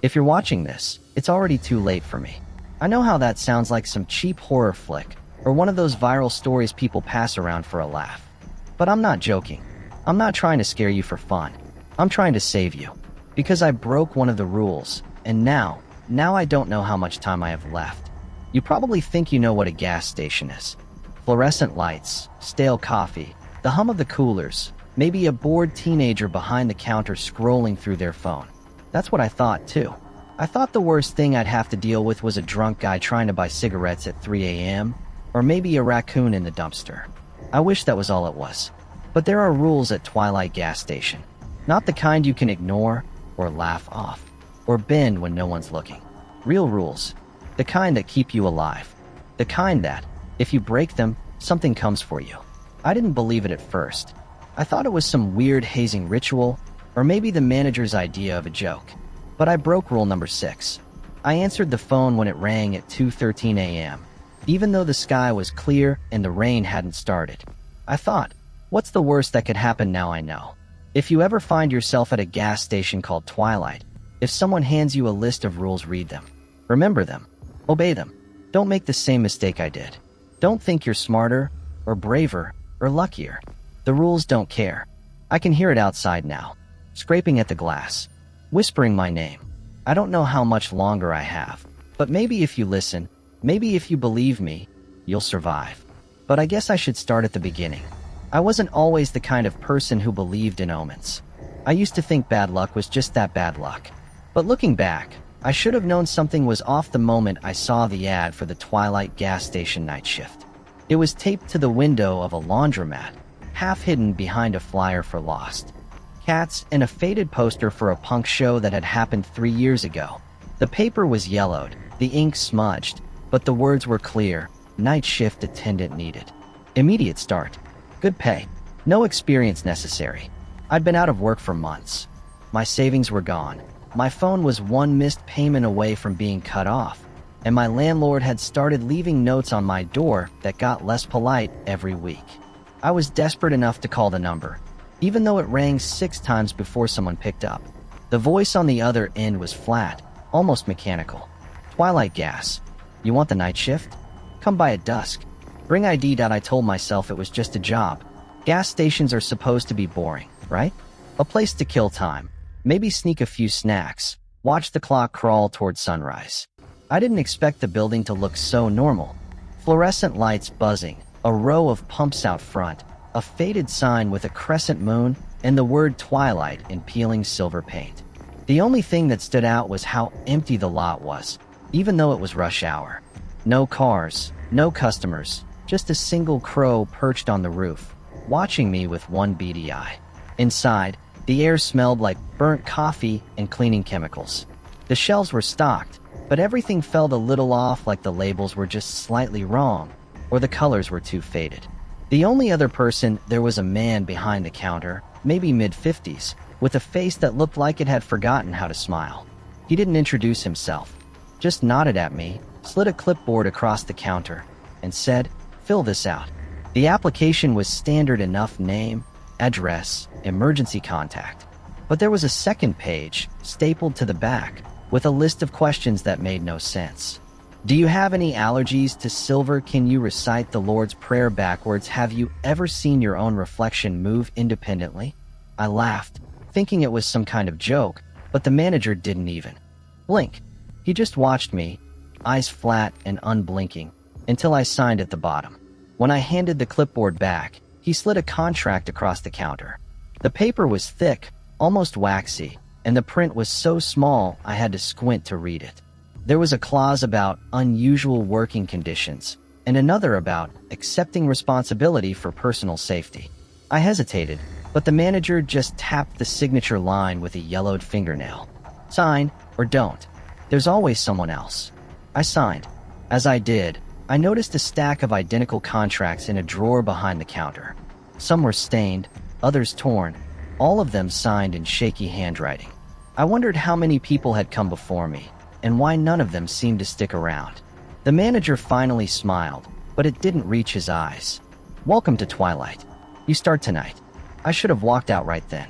If you're watching this, it's already too late for me. I know how that sounds, like some cheap horror flick, or one of those viral stories people pass around for a laugh. But I'm not joking. I'm not trying to scare you for fun. I'm trying to save you. Because I broke one of the rules, and now I don't know how much time I have left. You probably think you know what a gas station is. Fluorescent lights, stale coffee, the hum of the coolers, maybe a bored teenager behind the counter scrolling through their phone. That's what I thought too. I thought the worst thing I'd have to deal with was a drunk guy trying to buy cigarettes at 3 a.m., or maybe a raccoon in the dumpster. I wish that was all it was. But there are rules at Twilight Gas Station. Not the kind you can ignore, or laugh off, or bend when no one's looking. Real rules. The kind that keep you alive. The kind that, if you break them, something comes for you. I didn't believe it at first. I thought it was some weird hazing ritual, or maybe the manager's idea of a joke. But I broke rule number 6. I answered the phone when it rang at 2:13 a.m., even though the sky was clear and the rain hadn't started. I thought, what's the worst that could happen now I know? If you ever find yourself at a gas station called Twilight, if someone hands you a list of rules, read them. Remember them. Obey them. Don't make the same mistake I did. Don't think you're smarter, or braver, or luckier. The rules don't care. I can hear it outside now, scraping at the glass, whispering my name. I don't know how much longer I have, but maybe if you listen, maybe if you believe me, you'll survive. But I guess I should start at the beginning. I wasn't always the kind of person who believed in omens. I used to think bad luck was just that, bad luck. But looking back, I should have known something was off the moment I saw the ad for the Twilight Gas Station night shift. It was taped to the window of a laundromat, half hidden behind a flyer for Lost Cats and a faded poster for a punk show that had happened 3 years ago. The paper was yellowed, the ink smudged, but the words were clear: night shift attendant needed. Immediate start. Good pay. No experience necessary. I'd been out of work for months. My savings were gone. My phone was one missed payment away from being cut off, and my landlord had started leaving notes on my door that got less polite every week. I was desperate enough to call the number, even though it rang 6 times before someone picked up. The voice on the other end was flat, almost mechanical. Twilight Gas. You want the night shift? Come by at dusk. Bring ID. I told myself it was just a job. Gas stations are supposed to be boring, right? A place to kill time. Maybe sneak a few snacks. Watch the clock crawl toward sunrise. I didn't expect the building to look so normal. Fluorescent lights buzzing, a row of pumps out front, a faded sign with a crescent moon, and the word Twilight in peeling silver paint. The only thing that stood out was how empty the lot was, even though it was rush hour. No cars, no customers, just a single crow perched on the roof, watching me with one beady eye. Inside, the air smelled like burnt coffee and cleaning chemicals. The shelves were stocked, but everything felt a little off, like the labels were just slightly wrong, or the colors were too faded. The only other person there was a man behind the counter, maybe mid-50s, with a face that looked like it had forgotten how to smile. He didn't introduce himself, just nodded at me, slid a clipboard across the counter, and said, "Fill this out." The application was standard enough: name, address, emergency contact. But there was a second page, stapled to the back, with a list of questions that made no sense. Do you have any allergies to silver? Can you recite the Lord's Prayer backwards? Have you ever seen your own reflection move independently? I laughed, thinking it was some kind of joke, but the manager didn't even blink. He just watched me, eyes flat and unblinking, until I signed at the bottom. When I handed the clipboard back, he slid a contract across the counter. The paper was thick, almost waxy, and the print was so small I had to squint to read it. There was a clause about unusual working conditions, and another about accepting responsibility for personal safety. I hesitated, but the manager just tapped the signature line with a yellowed fingernail. Sign, or don't. There's always someone else. I signed. As I did, I noticed a stack of identical contracts in a drawer behind the counter. Some were stained, others torn, all of them signed in shaky handwriting. I wondered how many people had come before me, and why none of them seemed to stick around. The manager finally smiled, but it didn't reach his eyes. "Welcome to Twilight. You start tonight." I should have walked out right then.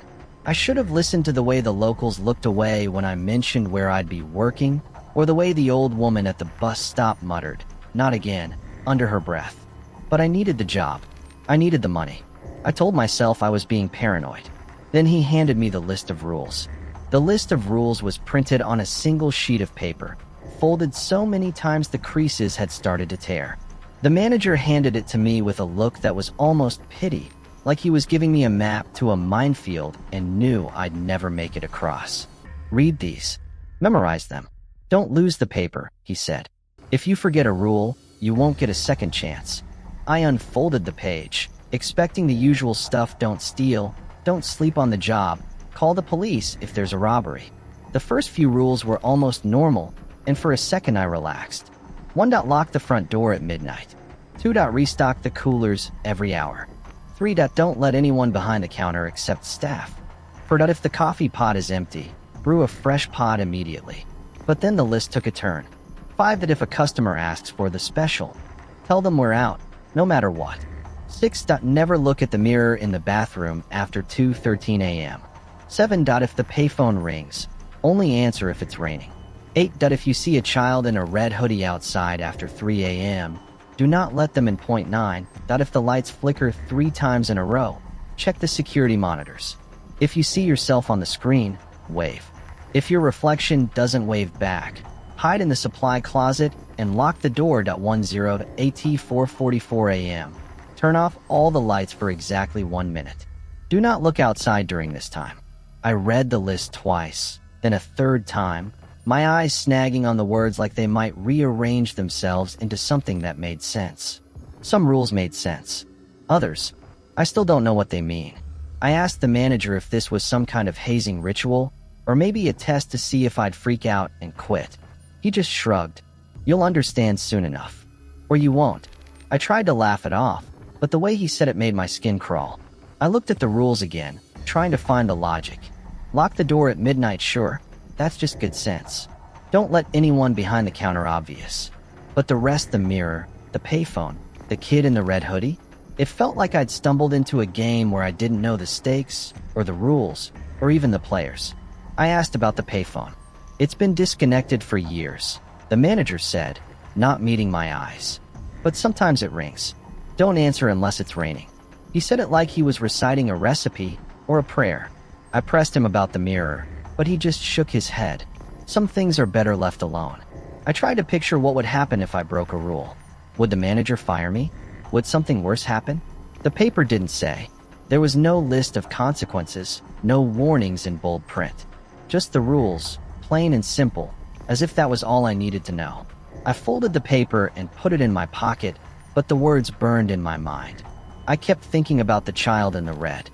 I should have listened to the way the locals looked away when I mentioned where I'd be working, or the way the old woman at the bus stop muttered, "Not again," under her breath. But I needed the job. I needed the money. I told myself I was being paranoid. Then he handed me the list of rules. The list of rules was printed on a single sheet of paper, folded so many times the creases had started to tear. The manager handed it to me with a look that was almost pity, like he was giving me a map to a minefield and knew I'd never make it across. "Read these. Memorize them. Don't lose the paper," he said. "If you forget a rule, you won't get a second chance." I unfolded the page, expecting the usual stuff: don't steal, don't sleep on the job, call the police if there's a robbery. The first few rules were almost normal, and for a second I relaxed. 1. Lock the front door at midnight. 2. Restock the coolers every hour. 3. Don't let anyone behind the counter except staff. 4. If the coffee pot is empty, brew a fresh pot immediately. But then the list took a turn. 5. If a customer asks for the special, tell them we're out, no matter what. 6. Never look at the mirror in the bathroom after 2:13 a.m. 7. If the payphone rings, only answer if it's raining. 8. If you see a child in a red hoodie outside after 3 a.m., do not let them in. 9. If the lights flicker 3 times in a row, check the security monitors. If you see yourself on the screen, wave. If your reflection doesn't wave back, hide in the supply closet and lock the door. 10 at 4:44 a.m. Turn off all the lights for exactly 1 minute. Do not look outside during this time. I read the list twice, then a third time, my eyes snagging on the words like they might rearrange themselves into something that made sense. Some rules made sense. Others, I still don't know what they mean. I asked the manager if this was some kind of hazing ritual, or maybe a test to see if I'd freak out and quit. He just shrugged. "You'll understand soon enough. Or you won't." I tried to laugh it off, but the way he said it made my skin crawl. I looked at the rules again, trying to find the logic. Lock the door at midnight, sure. That's just good sense. Don't let anyone behind the counter obvious. But the rest: the mirror, the payphone, the kid in the red hoodie? It felt like I'd stumbled into a game where I didn't know the stakes, or the rules, or even the players. I asked about the payphone. "It's been disconnected for years," the manager said, not meeting my eyes. "But sometimes it rings. Don't answer unless it's raining." He said it like he was reciting a recipe or a prayer. I pressed him about the mirror, but he just shook his head. Some things are better left alone. I tried to picture what would happen if I broke a rule. Would the manager fire me? Would something worse happen? The paper didn't say. There was no list of consequences, no warnings in bold print. Just the rules, plain and simple, as if that was all I needed to know. I folded the paper and put it in my pocket, but the words burned in my mind. I kept thinking about the child in the red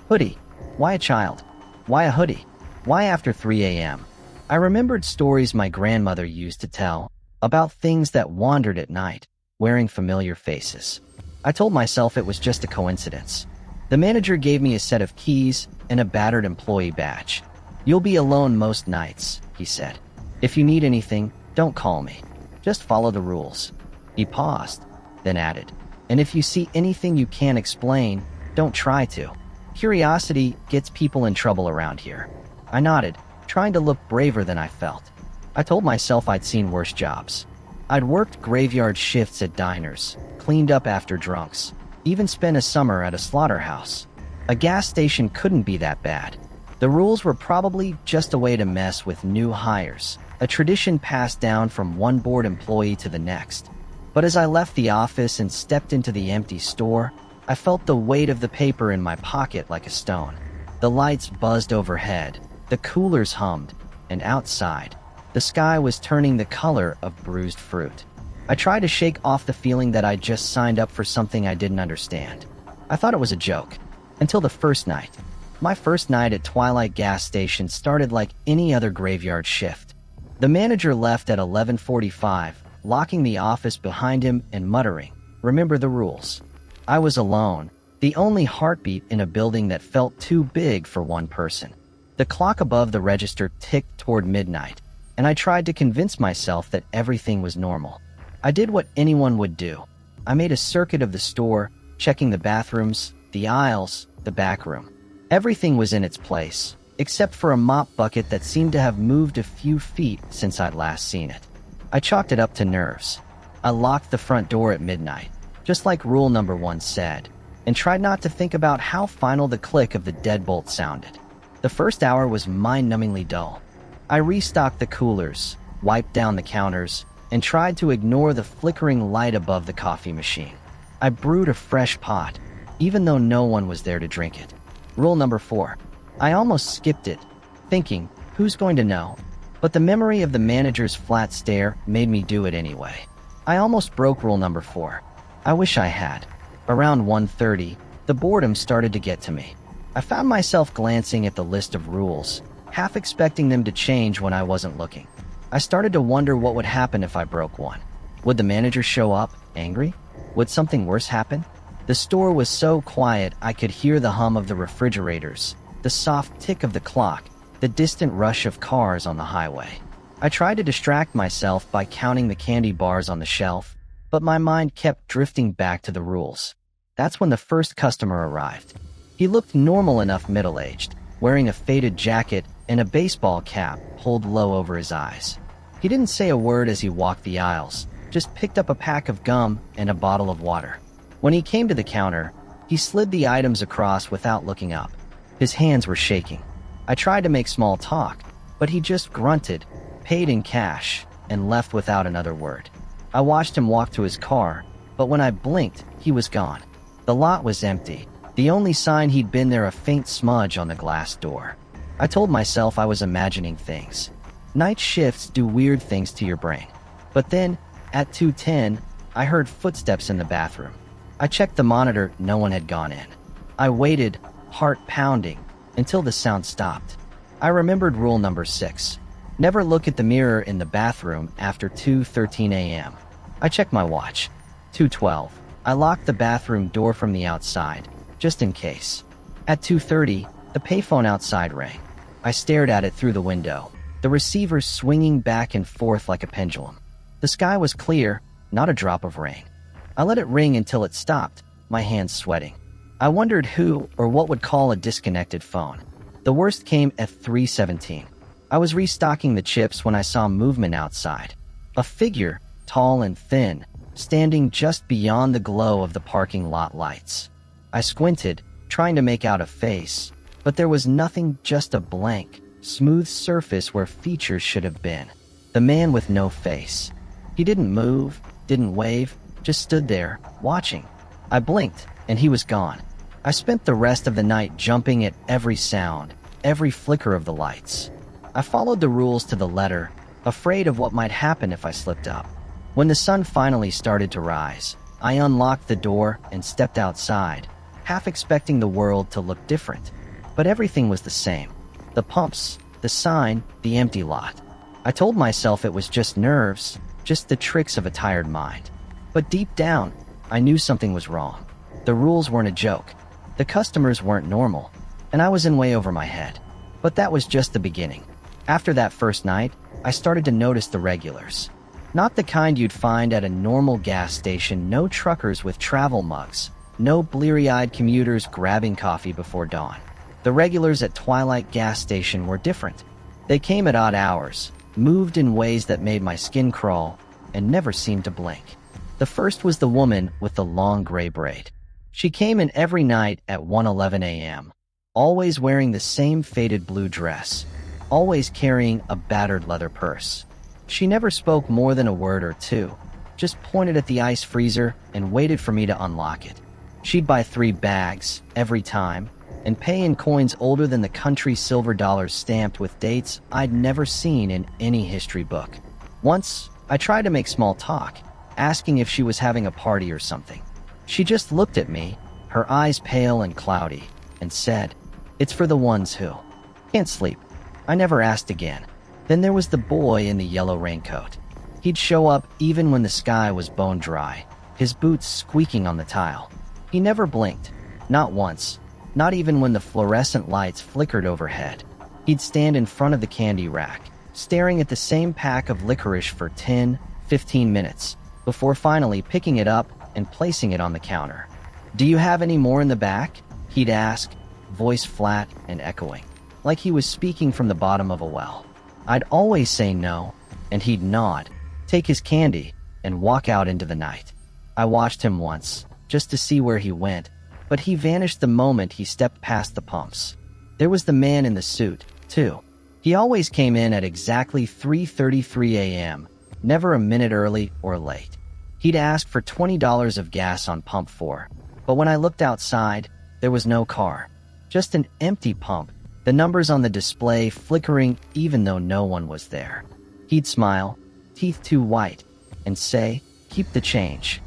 hoodie. Why a child? Why a hoodie? Why after 3 a.m.? I remembered stories my grandmother used to tell about things that wandered at night, wearing familiar faces. I told myself it was just a coincidence. The manager gave me a set of keys and a battered employee badge. "You'll be alone most nights," he said. "If you need anything, don't call me. Just follow the rules." He paused, then added, "And if you see anything you can't explain, don't try to. Curiosity gets people in trouble around here." I nodded, trying to look braver than I felt. I told myself I'd seen worse jobs. I'd worked graveyard shifts at diners, cleaned up after drunks, even spent a summer at a slaughterhouse. A gas station couldn't be that bad. The rules were probably just a way to mess with new hires, a tradition passed down from one bored employee to the next. But as I left the office and stepped into the empty store, I felt the weight of the paper in my pocket like a stone. The lights buzzed overhead, the coolers hummed, and outside, the sky was turning the color of bruised fruit. I tried to shake off the feeling that I'd just signed up for something I didn't understand. I thought it was a joke. Until the first night. My first night at Twilight Gas Station started like any other graveyard shift. The manager left at 11:45, locking the office behind him and muttering, "Remember the rules." I was alone, the only heartbeat in a building that felt too big for one person. The clock above the register ticked toward midnight, and I tried to convince myself that everything was normal. I did what anyone would do. I made a circuit of the store, checking the bathrooms, the aisles, the back room. Everything was in its place, except for a mop bucket that seemed to have moved a few feet since I'd last seen it. I chalked it up to nerves. I locked the front door at midnight, just like rule number 1 said, and tried not to think about how final the click of the deadbolt sounded. The first hour was mind-numbingly dull. I restocked the coolers, wiped down the counters, and tried to ignore the flickering light above the coffee machine. I brewed a fresh pot, even though no one was there to drink it. Rule number 4. I almost skipped it, thinking, who's going to know? But the memory of the manager's flat stare made me do it anyway. I almost broke rule number 4. I wish I had. Around 1:30, the boredom started to get to me. I found myself glancing at the list of rules, half expecting them to change when I wasn't looking. I started to wonder what would happen if I broke one. Would the manager show up, angry? Would something worse happen? The store was so quiet I could hear the hum of the refrigerators, the soft tick of the clock, the distant rush of cars on the highway. I tried to distract myself by counting the candy bars on the shelf, but my mind kept drifting back to the rules. That's when the first customer arrived. He looked normal enough middle-aged, wearing a faded jacket and a baseball cap pulled low over his eyes. He didn't say a word as he walked the aisles, just picked up a pack of gum and a bottle of water. When he came to the counter, he slid the items across without looking up. His hands were shaking. I tried to make small talk, but he just grunted, paid in cash, and left without another word. I watched him walk to his car, but when I blinked, he was gone. The lot was empty. The only sign he'd been there a faint smudge on the glass door. I told myself I was imagining things. Night shifts do weird things to your brain. But then, at 2:10, I heard footsteps in the bathroom. I checked the monitor, no one had gone in. I waited, heart pounding, until the sound stopped. I remembered rule number 6. Never look at the mirror in the bathroom after 2:13 a.m. I checked my watch. 2:12. I locked the bathroom door from the outside, just in case. At 2:30, the payphone outside rang. I stared at it through the window, the receiver swinging back and forth like a pendulum. The sky was clear, not a drop of rain. I let it ring until it stopped, my hands sweating. I wondered who or what would call a disconnected phone. The worst came at 3:17. I was restocking the chips when I saw movement outside. A figure, tall and thin, standing just beyond the glow of the parking lot lights. I squinted, trying to make out a face, but there was nothing, just a blank, smooth surface where features should have been. The man with no face. He didn't move, didn't wave, just stood there, watching. I blinked, and he was gone. I spent the rest of the night jumping at every sound, every flicker of the lights. I followed the rules to the letter, afraid of what might happen if I slipped up. When the sun finally started to rise, I unlocked the door and stepped outside, half expecting the world to look different. But everything was the same. The pumps, the sign, the empty lot. I told myself it was just nerves, just the tricks of a tired mind. But deep down, I knew something was wrong. The rules weren't a joke. The customers weren't normal, and I was in way over my head. But that was just the beginning. After that first night, I started to notice the regulars. Not the kind you'd find at a normal gas station, no truckers with travel mugs, no bleary-eyed commuters grabbing coffee before dawn. The regulars at Twilight Gas Station were different. They came at odd hours, moved in ways that made my skin crawl, and never seemed to blink. The first was the woman with the long gray braid. She came in every night at 1:11 a.m., always wearing the same faded blue dress, always carrying a battered leather purse. She never spoke more than a word or two, just pointed at the ice freezer and waited for me to unlock it. She'd buy 3 bags every time and pay in coins older than the country silver dollars stamped with dates I'd never seen in any history book. Once, I tried to make small talk, asking if she was having a party or something. She just looked at me, her eyes pale and cloudy, and said, "It's for the ones who can't sleep." I never asked again. Then there was the boy in the yellow raincoat. He'd show up even when the sky was bone dry, his boots squeaking on the tile. He never blinked, not once, not even when the fluorescent lights flickered overhead. He'd stand in front of the candy rack, staring at the same pack of licorice for 10, 15 minutes, before finally picking it up and placing it on the counter. "Do you have any more in the back?" he'd ask, voice flat and echoing, like he was speaking from the bottom of a well. I'd always say no, and he'd nod, take his candy, and walk out into the night. I watched him once, just to see where he went, but he vanished the moment he stepped past the pumps. There was the man in the suit, too. He always came in at exactly 3:33 a.m., never a minute early or late. He'd ask for $20 of gas on pump 4, but when I looked outside, there was no car. Just an empty pump, the numbers on the display flickering even though no one was there. He'd smile, teeth too white, and say, "Keep the change."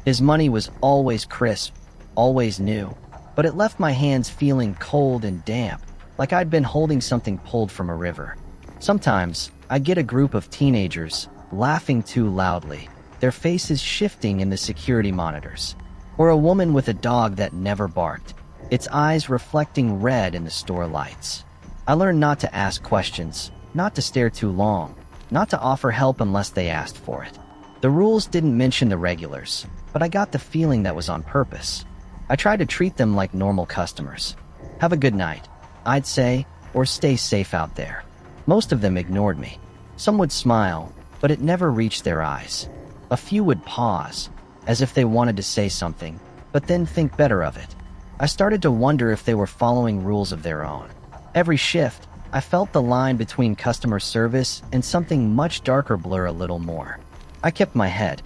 His money was always crisp, always new, but it left my hands feeling cold and damp, like I'd been holding something pulled from a river. Sometimes, I'd get a group of teenagers laughing too loudly, their faces shifting in the security monitors. Or a woman with a dog that never barked, its eyes reflecting red in the store lights. I learned not to ask questions, not to stare too long, not to offer help unless they asked for it. The rules didn't mention the regulars, but I got the feeling that was on purpose. I tried to treat them like normal customers. "Have a good night," I'd say, or "Stay safe out there." Most of them ignored me. Some would smile, but it never reached their eyes. A few would pause, as if they wanted to say something, but then think better of it. I started to wonder if they were following rules of their own. Every shift, I felt the line between customer service and something much darker blur a little more. I kept my head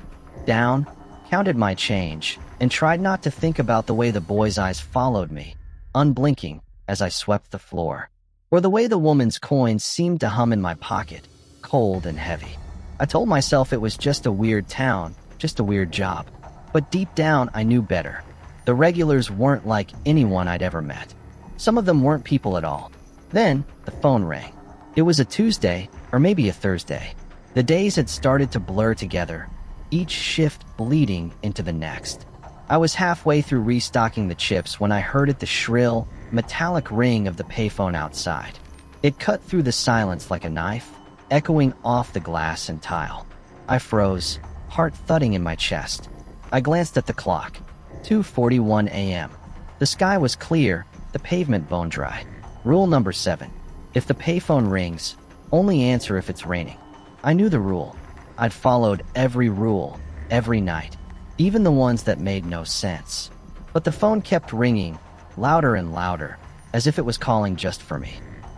down, counted my change, and tried not to think about the way the boy's eyes followed me, unblinking, as I swept the floor, or the way the woman's coins seemed to hum in my pocket, cold and heavy. I told myself it was just a weird town, just a weird job. But deep down, I knew better. The regulars weren't like anyone I'd ever met. Some of them weren't people at all. Then, the phone rang. It was a Tuesday, or maybe a Thursday. The days had started to blur together, each shift bleeding into the next. I was halfway through restocking the chips when I heard the shrill, metallic ring of the payphone outside. It cut through the silence like a knife, echoing off the glass and tile. I froze, heart thudding in my chest. I glanced at the clock. 2:41 a.m. The sky was clear, the pavement bone dry. Rule number 7. If the payphone rings, only answer if it's raining. I knew the rule. I'd followed every rule, every night, even the ones that made no sense. But the phone kept ringing, louder and louder, as if it was calling just for me.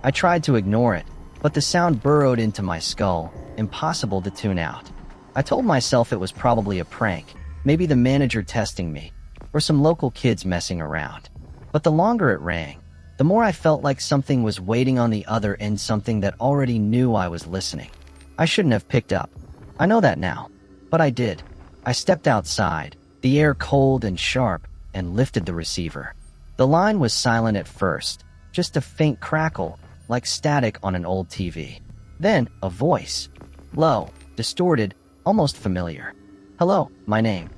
I tried to ignore it, but the sound burrowed into my skull, impossible to tune out. I told myself it was probably a prank, maybe the manager testing me, or some local kids messing around. But the longer it rang, the more I felt like something was waiting on the other end, something that already knew I was listening. I shouldn't have picked up. I know that now, but I did. I stepped outside, the air cold and sharp, and lifted the receiver. The line was silent at first, just a faint crackle, like static on an old TV. Then, a voice. Low, distorted, almost familiar. "Hello, my name."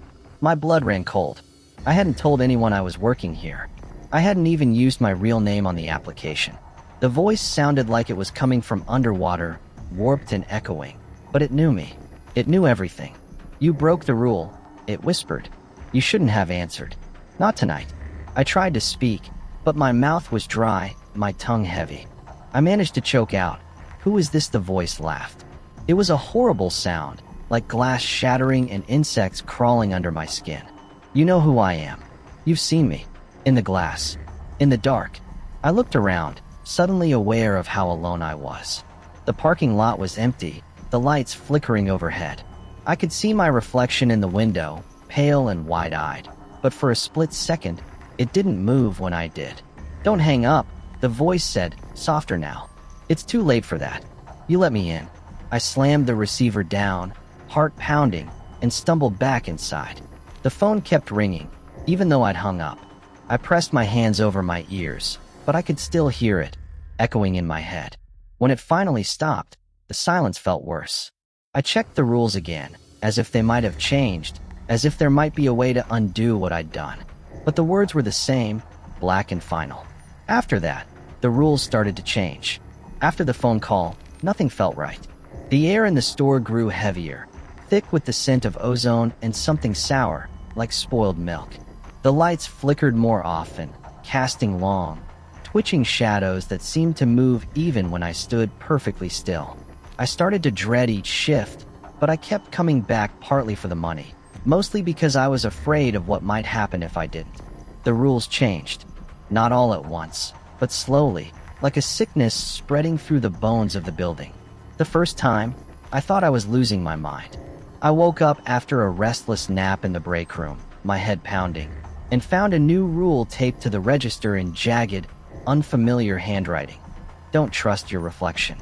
My blood ran cold. I hadn't told anyone I was working here. I hadn't even used my real name on the application. The voice sounded like it was coming from underwater, warped and echoing. But it knew me. It knew everything. "You broke the rule," it whispered. "You shouldn't have answered. Not tonight." I tried to speak, but my mouth was dry, my tongue heavy. I managed to choke out, "Who is this?" The voice laughed. It was a horrible sound, like glass shattering and insects crawling under my skin. "You know who I am. You've seen me. In the glass. In the dark." I looked around, suddenly aware of how alone I was. The parking lot was empty, the lights flickering overhead. I could see my reflection in the window, pale and wide-eyed, but for a split second, it didn't move when I did. "Don't hang up," the voice said, softer now. "It's too late for that. You let me in." I slammed the receiver down, heart pounding, and stumbled back inside. The phone kept ringing, even though I'd hung up. I pressed my hands over my ears, but I could still hear it, echoing in my head. When it finally stopped, the silence felt worse. I checked the rules again, as if they might have changed, as if there might be a way to undo what I'd done. But the words were the same, black and final. After that, the rules started to change. After the phone call, nothing felt right. The air in the store grew heavier, thick with the scent of ozone and something sour, like spoiled milk. The lights flickered more often, casting long, twitching shadows that seemed to move even when I stood perfectly still. I started to dread each shift, but I kept coming back partly for the money, mostly because I was afraid of what might happen if I didn't. The rules changed. Not all at once, but slowly, like a sickness spreading through the bones of the building. The first time, I thought I was losing my mind. I woke up after a restless nap in the break room, my head pounding, and found a new rule taped to the register in jagged, unfamiliar handwriting. Don't trust your reflection.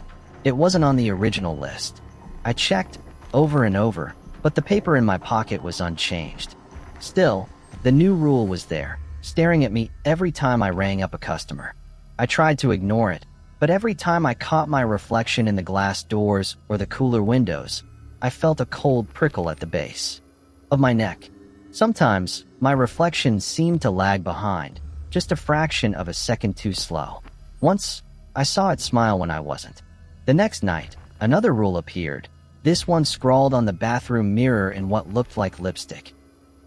It wasn't on the original list. I checked over and over, but the paper in my pocket was unchanged. Still, the new rule was there, staring at me every time I rang up a customer. I tried to ignore it, but every time I caught my reflection in the glass doors or the cooler windows, I felt a cold prickle at the base of my neck. Sometimes, my reflection seemed to lag behind, just a fraction of a second too slow. Once, I saw it smile when I wasn't. The next night, another rule appeared, this one scrawled on the bathroom mirror in what looked like lipstick.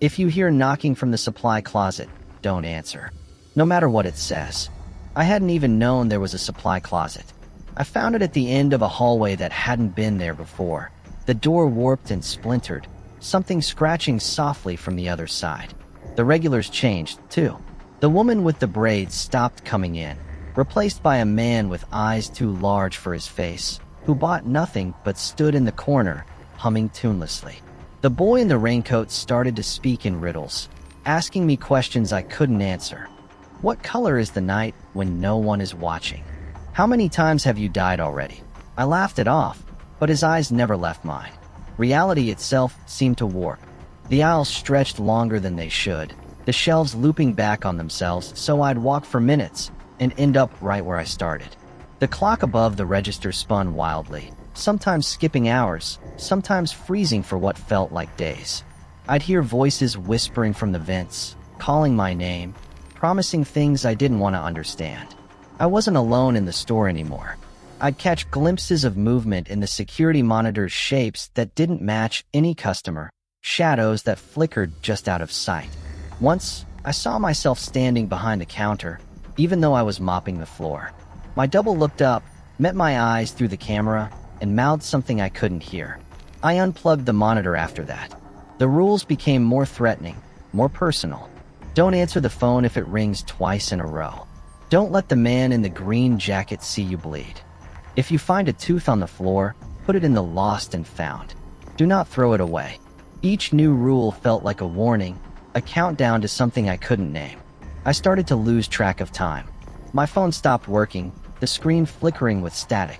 If you hear knocking from the supply closet, don't answer, no matter what it says. I hadn't even known there was a supply closet. I found it at the end of a hallway that hadn't been there before. The door warped and splintered, something scratching softly from the other side. The regulars changed, too. The woman with the braids stopped coming in, replaced by a man with eyes too large for his face, who bought nothing but stood in the corner, humming tunelessly. The boy in the raincoat started to speak in riddles, asking me questions I couldn't answer. What color is the night when no one is watching? How many times have you died already? I laughed it off, but his eyes never left mine. Reality itself seemed to warp. The aisles stretched longer than they should, the shelves looping back on themselves so I'd walk for minutes and end up right where I started. The clock above the register spun wildly, sometimes skipping hours, sometimes freezing for what felt like days. I'd hear voices whispering from the vents, calling my name, promising things I didn't want to understand. I wasn't alone in the store anymore. I'd catch glimpses of movement in the security monitor's shapes that didn't match any customer, shadows that flickered just out of sight. Once, I saw myself standing behind the counter, even though I was mopping the floor. My double looked up, met my eyes through the camera, and mouthed something I couldn't hear. I unplugged the monitor after that. The rules became more threatening, more personal. Don't answer the phone if it rings twice in a row. Don't let the man in the green jacket see you bleed. If you find a tooth on the floor, put it in the lost and found. Do not throw it away. Each new rule felt like a warning, a countdown to something I couldn't name. I started to lose track of time. My phone stopped working, the screen flickering with static.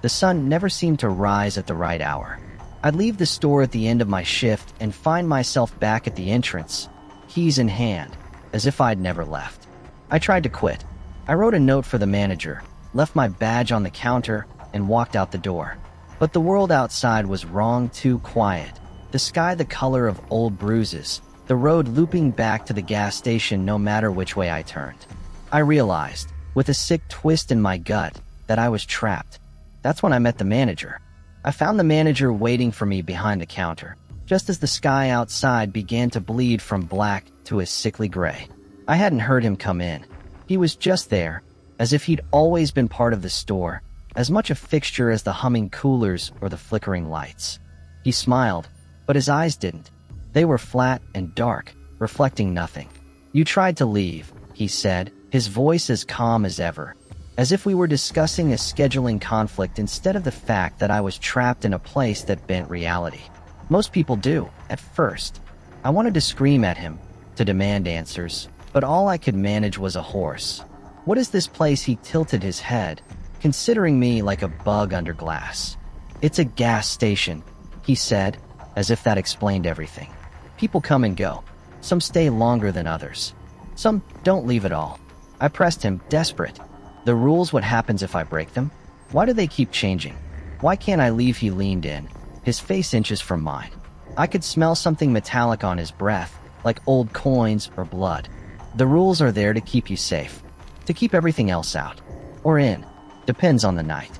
The sun never seemed to rise at the right hour. I'd leave the store at the end of my shift and find myself back at the entrance, keys in hand, as if I'd never left. I tried to quit. I wrote a note for the manager, left my badge on the counter, and walked out the door. But the world outside was wrong, too quiet. The sky the color of old bruises, the road looping back to the gas station no matter which way I turned. I realized, with a sick twist in my gut, that I was trapped. That's when I met the manager. I found the manager waiting for me behind the counter, just as the sky outside began to bleed from black to a sickly gray. I hadn't heard him come in. He was just there, as if he'd always been part of the store, as much a fixture as the humming coolers or the flickering lights. He smiled, but his eyes didn't. They were flat and dark, reflecting nothing. "You tried to leave," he said, his voice as calm as ever, as if we were discussing a scheduling conflict instead of the fact that I was trapped in a place that bent reality. Most people do, at first. I wanted to scream at him, to demand answers, but all I could manage was a hoarse, "What is this place?" He tilted his head, considering me like a bug under glass. "It's a gas station," he said, as if that explained everything. "People come and go. Some stay longer than others. Some don't leave at all." I pressed him, desperate. "The rules, what happens if I break them? Why do they keep changing? Why can't I leave?" He leaned in, his face inches from mine. I could smell something metallic on his breath, like old coins or blood. "The rules are there to keep you safe, to keep everything else out. Or in. Depends on the night."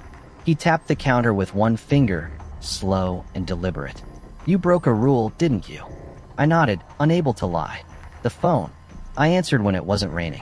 He tapped the counter with one finger, slow and deliberate. "You broke a rule, didn't you?" I nodded, unable to lie. "The phone." I answered when it wasn't raining.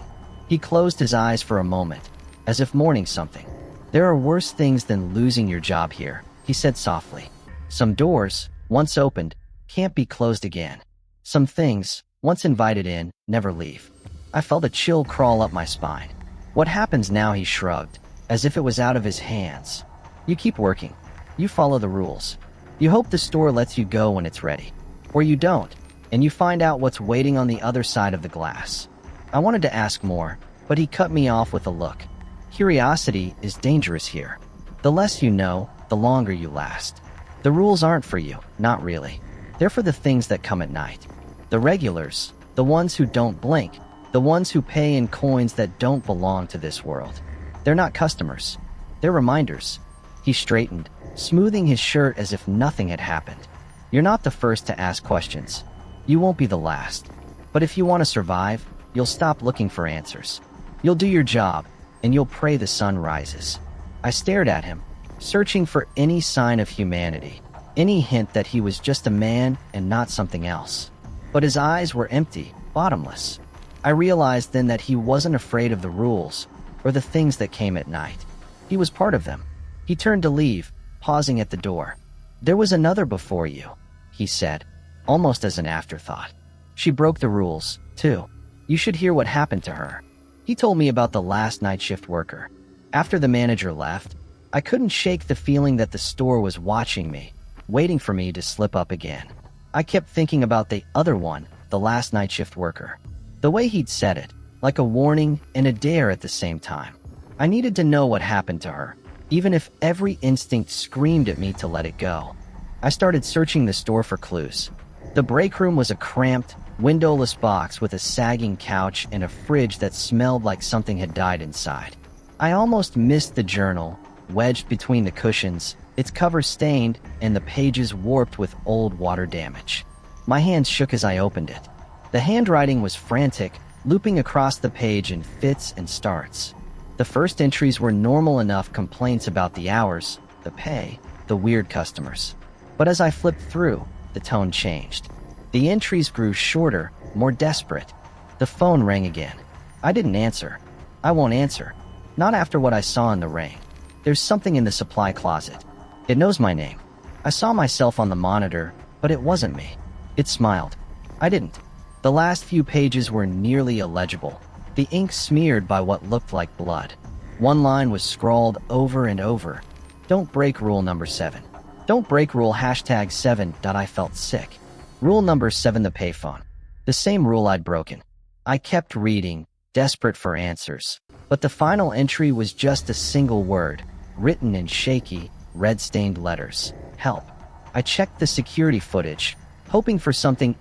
He closed his eyes for a moment, as if mourning something. "There are worse things than losing your job here," he said softly. "Some doors, once opened, can't be closed again. Some things, once invited in, never leave." I felt a chill crawl up my spine. "What happens now?" he shrugged, as if it was out of his hands. "You keep working. You follow the rules. You hope the store lets you go when it's ready. Or you don't, and you find out what's waiting on the other side of the glass." I wanted to ask more, but he cut me off with a look. "Curiosity is dangerous here. The less you know, the longer you last. The rules aren't for you, not really. They're for the things that come at night. The regulars, the ones who don't blink, the ones who pay in coins that don't belong to this world. They're not customers. They're reminders." He straightened, smoothing his shirt as if nothing had happened. "You're not the first to ask questions. You won't be the last. But if you want to survive, you'll stop looking for answers. You'll do your job, and you'll pray the sun rises." I stared at him, searching for any sign of humanity, any hint that he was just a man and not something else. But his eyes were empty, bottomless. I realized then that he wasn't afraid of the rules, or the things that came at night. He was part of them. He turned to leave, pausing at the door. "There was another before you," he said, almost as an afterthought. "She broke the rules, too. You should hear what happened to her." He told me about the last night shift worker. After the manager left, I couldn't shake the feeling that the store was watching me, waiting for me to slip up again. I kept thinking about the other one, the last night shift worker. The way he'd said it, like a warning and a dare at the same time. I needed to know what happened to her, even if every instinct screamed at me to let it go. I started searching the store for clues. The break room was a cramped, windowless box with a sagging couch and a fridge that smelled like something had died inside. I almost missed the journal, wedged between the cushions, its cover stained and the pages warped with old water damage. My hands shook as I opened it. The handwriting was frantic, looping across the page in fits and starts. The first entries were normal enough complaints about the hours, the pay, the weird customers. But as I flipped through, the tone changed. The entries grew shorter, more desperate. The phone rang again. I didn't answer. I won't answer. Not after what I saw in the rain. There's something in the supply closet. It knows my name. I saw myself on the monitor, but it wasn't me. It smiled. I didn't. The last few pages were nearly illegible, the ink smeared by what looked like blood. One line was scrawled over and over. "Don't break rule number 7. Don't break rule #7. I felt sick. Rule number 7, the payphone. The same rule I'd broken. I kept reading, desperate for answers. But the final entry was just a single word, written in shaky, red-stained letters. Help. I checked the security footage, hoping for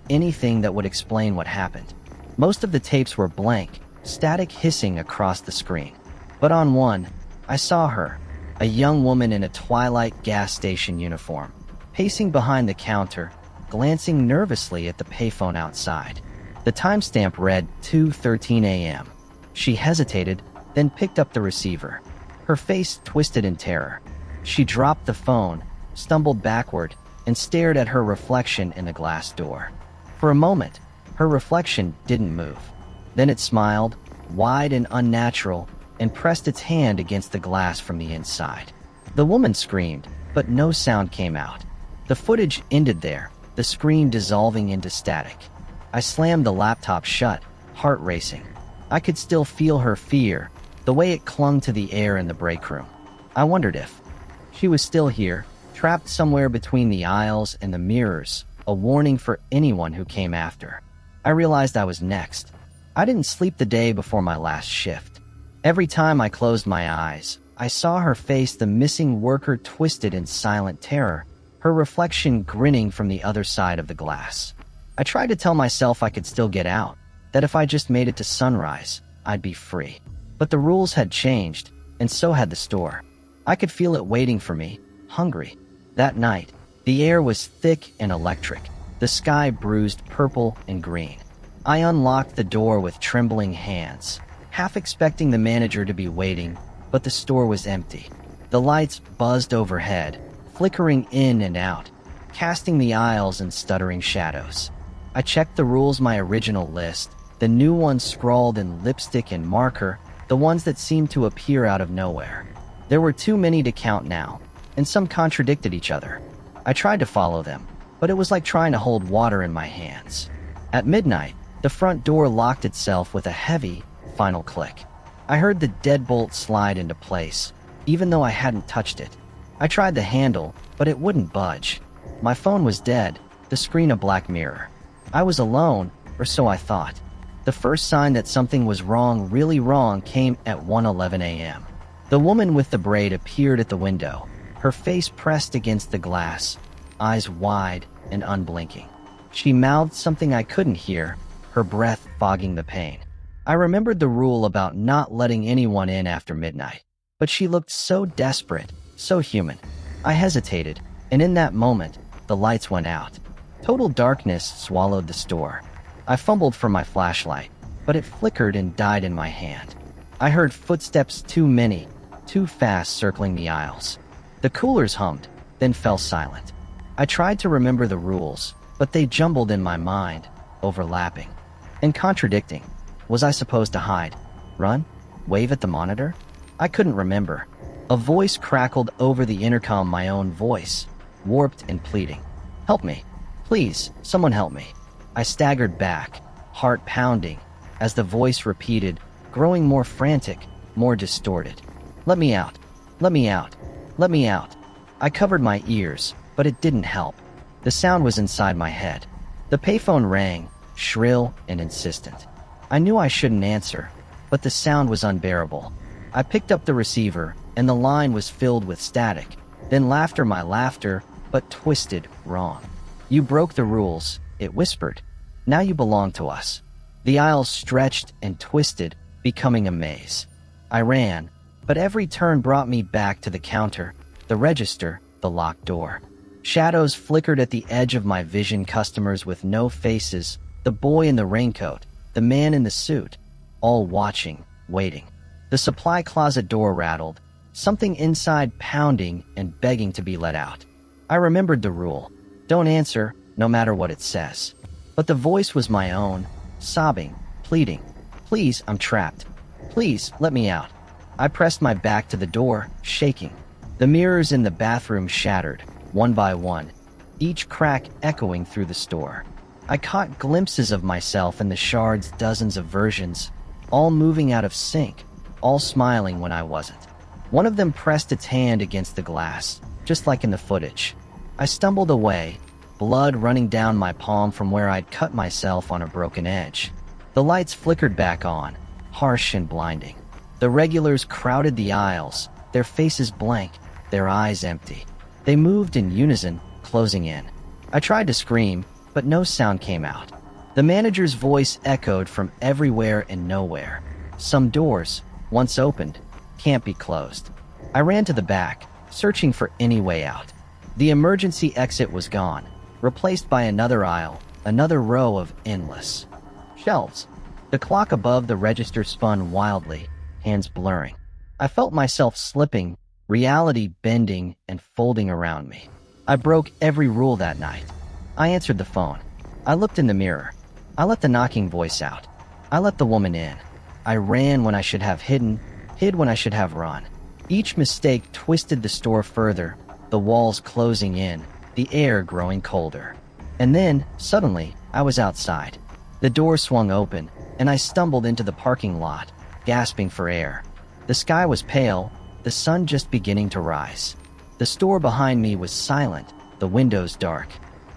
anything that would explain what happened. Most of the tapes were blank, static hissing across the screen. But on one, I saw her, a young woman in a Twilight Gas Station uniform, pacing behind the counter, glancing nervously at the payphone outside. The timestamp read 2:13 a.m. She hesitated, then picked up the receiver. Her face twisted in terror. She dropped the phone, stumbled backward, and stared at her reflection in the glass door. For a moment, her reflection didn't move. Then it smiled, wide and unnatural, and pressed its hand against the glass from the inside. The woman screamed, but no sound came out. The footage ended there, the screen dissolving into static. I slammed the laptop shut, heart racing. I could still feel her fear, the way it clung to the air in the break room. I wondered if she was still here, trapped somewhere between the aisles and the mirrors, a warning for anyone who came after. I realized I was next. I didn't sleep the day before my last shift. Every time I closed my eyes, I saw her face, the missing worker twisted in silent terror, her reflection grinning from the other side of the glass. I tried to tell myself I could still get out, that if I just made it to sunrise, I'd be free. But the rules had changed, and so had the store. I could feel it waiting for me, hungry. That night, the air was thick and electric, the sky bruised purple and green. I unlocked the door with trembling hands, half expecting the manager to be waiting, but the store was empty. The lights buzzed overhead, flickering in and out, casting the aisles in stuttering shadows. I checked the rules, my original list, The new ones scrawled in lipstick and marker, the ones that seemed to appear out of nowhere. There were too many to count now, and some contradicted each other. I tried to follow them, but it was like trying to hold water in my hands. At midnight, the front door locked itself with a heavy, final click. I heard the deadbolt slide into place, even though I hadn't touched it. I tried the handle, but it wouldn't budge. My phone was dead, the screen a black mirror. I was alone, or so I thought. The first sign that something was wrong, really wrong, came at 1:11 a.m. The woman with the braid appeared at the window, her face pressed against the glass, eyes wide and unblinking. She mouthed something I couldn't hear, her breath fogging the pain. I remembered the rule about not letting anyone in after midnight, but she looked so desperate, so human. I hesitated, and in that moment, the lights went out. Total darkness swallowed the store. I fumbled for my flashlight, but it flickered and died in my hand. I heard footsteps, too many, too fast, circling the aisles. The coolers hummed, then fell silent. I tried to remember the rules, but they jumbled in my mind, overlapping and contradicting. Was I supposed to hide, run, wave at the monitor? I couldn't remember. A voice crackled over the intercom, my own voice, warped and pleading. Help me. Please, someone help me. I staggered back, heart pounding, as the voice repeated, growing more frantic, more distorted. Let me out. Let me out. Let me out. I covered my ears, but it didn't help. The sound was inside my head. The payphone rang, shrill and insistent. I knew I shouldn't answer, but the sound was unbearable. I picked up the receiver, and the line was filled with static. Then laughter, my laughter, but twisted wrong. You broke the rules, it whispered. Now you belong to us. The aisles stretched and twisted, becoming a maze. I ran, but every turn brought me back to the counter, the register, the locked door. Shadows flickered at the edge of my vision, customers with no faces, the boy in the raincoat, the man in the suit, all watching, waiting. The supply closet door rattled, something inside pounding and begging to be let out. I remembered the rule. Don't answer, no matter what it says. But the voice was my own, sobbing, pleading. Please, I'm trapped. Please, let me out. I pressed my back to the door, shaking. The mirrors in the bathroom shattered, one by one, each crack echoing through the store. I caught glimpses of myself in the shards, dozens of versions, all moving out of sync, all smiling when I wasn't. One of them pressed its hand against the glass, just like in the footage. I stumbled away, blood running down my palm from where I'd cut myself on a broken edge. The lights flickered back on, harsh and blinding. The regulars crowded the aisles, their faces blank, their eyes empty. They moved in unison, closing in. I tried to scream, but no sound came out. The manager's voice echoed from everywhere and nowhere. Some doors, once opened, can't be closed. I ran to the back, searching for any way out. The emergency exit was gone, replaced by another aisle, another row of endless shelves. The clock above the register spun wildly, hands blurring. I felt myself slipping, reality bending and folding around me. I broke every rule that night. I answered the phone. I looked in the mirror. I let the knocking voice out. I let the woman in. I ran when I should have hidden, hid when I should have run. Each mistake twisted the store further, the walls closing in, the air growing colder. And then, suddenly, I was outside. The door swung open, and I stumbled into the parking lot, gasping for air. The sky was pale, the sun just beginning to rise. The store behind me was silent, the windows dark.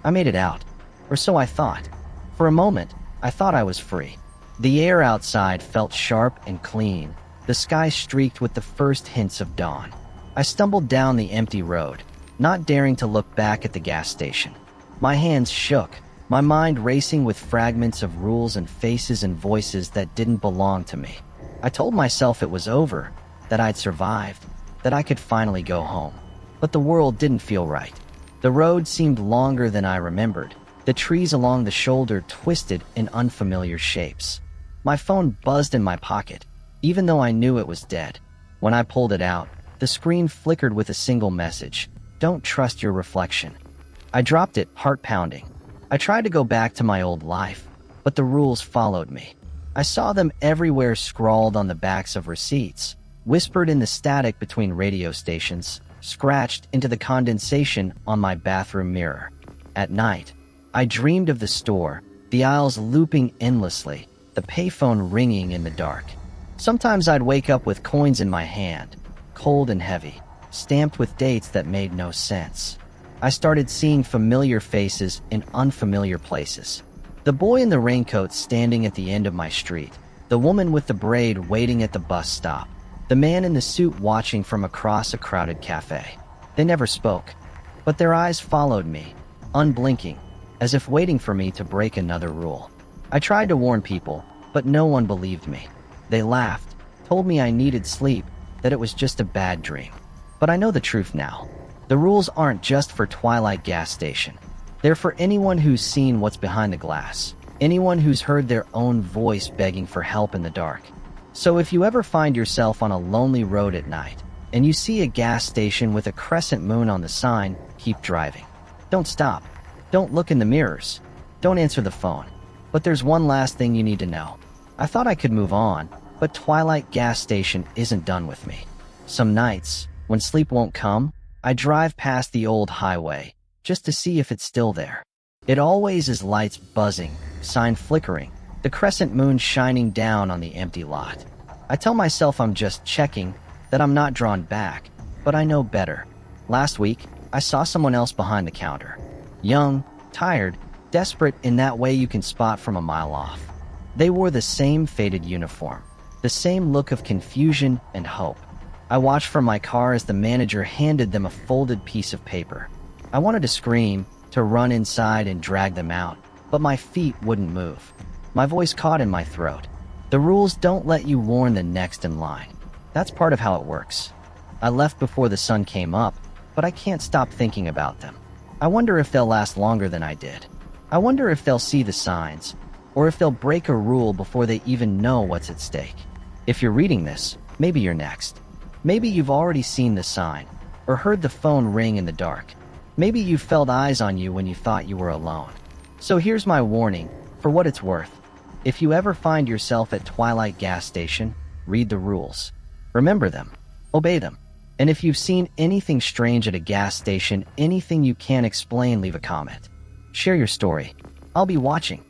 I made it out, or so I thought. For a moment, I thought I was free. The air outside felt sharp and clean, the sky streaked with the first hints of dawn. I stumbled down the empty road, not daring to look back at the gas station. My hands shook, my mind racing with fragments of rules and faces and voices that didn't belong to me. I told myself it was over, that I'd survived, that I could finally go home. But the world didn't feel right. The road seemed longer than I remembered. The trees along the shoulder twisted in unfamiliar shapes. My phone buzzed in my pocket, even though I knew it was dead. When I pulled it out, the screen flickered with a single message: "Don't trust your reflection." I dropped it, heart pounding. I tried to go back to my old life, but the rules followed me. I saw them everywhere, scrawled on the backs of receipts, whispered in the static between radio stations, scratched into the condensation on my bathroom mirror. At night, I dreamed of the store, the aisles looping endlessly, the payphone ringing in the dark. Sometimes I'd wake up with coins in my hand, cold and heavy, stamped with dates that made no sense. I started seeing familiar faces in unfamiliar places. The boy in the raincoat standing at the end of my street, the woman with the braid waiting at the bus stop, the man in the suit watching from across a crowded cafe. They never spoke, but their eyes followed me, unblinking, as if waiting for me to break another rule. I tried to warn people, but no one believed me. They laughed, told me I needed sleep, that it was just a bad dream. But I know the truth now. The rules aren't just for Twilight Gas Station. They're for anyone who's seen what's behind the glass, anyone who's heard their own voice begging for help in the dark. So if you ever find yourself on a lonely road at night, and you see a gas station with a crescent moon on the sign, keep driving. Don't stop. Don't look in the mirrors. Don't answer the phone. But there's one last thing you need to know. I thought I could move on, but Twilight Gas Station isn't done with me. Some nights, when sleep won't come, I drive past the old highway, just to see if it's still there. It always is, lights buzzing, sign flickering, the crescent moon shining down on the empty lot. I tell myself I'm just checking, that I'm not drawn back, but I know better. Last week, I saw someone else behind the counter. Young, tired, desperate in that way you can spot from a mile off. They wore the same faded uniform, the same look of confusion and hope. I watched from my car as the manager handed them a folded piece of paper. I wanted to scream, to run inside and drag them out, but my feet wouldn't move. My voice caught in my throat. The rules don't let you warn the next in line. That's part of how it works. I left before the sun came up, but I can't stop thinking about them. I wonder if they'll last longer than I did. I wonder if they'll see the signs, or if they'll break a rule before they even know what's at stake. If you're reading this, maybe you're next. Maybe you've already seen the sign, or heard the phone ring in the dark. Maybe you felt eyes on you when you thought you were alone. So here's my warning, for what it's worth. If you ever find yourself at Twilight Gas Station, read the rules. Remember them. Obey them. And if you've seen anything strange at a gas station, anything you can't explain, leave a comment. Share your story. I'll be watching.